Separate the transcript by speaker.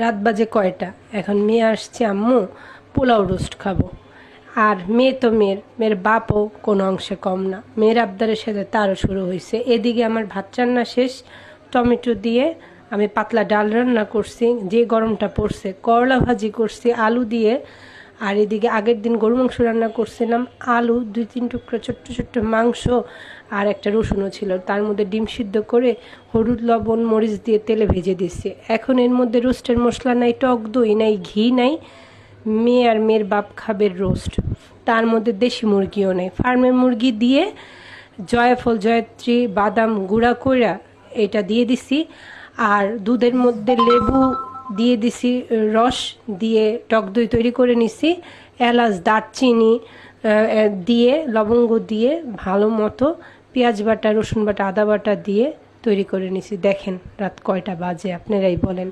Speaker 1: রাত বাজে কয়টা, এখন মেয়ে আসছে আম্মু পোলাও রোস্ট খাবো। আর মেয়ে তো মেয়ের বাপও কোনো অংশে কম না, মেয়ের আবদারের সাথে তারও শুরু হয়েছে। এদিকে আমার ভাত রান্না শেষ, টমেটো দিয়ে আমি পাতলা ডাল রান্না করছি, যে গরমটা পড়ছে করলা ভাজি করছি আলু দিয়ে। আর এদিকে আগের দিন গরু মাংস রান্না করছিলাম, আলু 2-3 টুকরো ছোট্ট ছোট্ট মাংস আর একটা রসুনও ছিল, তার মধ্যে ডিম সিদ্ধ করে হলুদ লবণ মরিচ দিয়ে তেলে ভেজে দিচ্ছি। এখন এর মধ্যে রোস্টের মশলা নাই, টক দই নাই, ঘি নাই, মেয়ে আর মেয়ের বাপ খাবে রোস্ট, তার মধ্যে দেশি মুরগিও নেই, ফার্মের মুরগি দিয়ে জয়ফল জয়ত্রী বাদাম গুঁড়া কইরা এটা দিয়ে দিছি। আর দুধের মধ্যে লেবু দিয়ে দিছি, রস দিয়ে টক দই তৈরি করে নিছি, এলাচ দারচিনি দিয়ে লবঙ্গ দিয়ে ভালো মতো পেঁয়াজ বাটা রসুন বাটা আদা বাটা দিয়ে তৈরি করে নিছি। দেখেন রাত কয়টা বাজে আপনারাই বলেন।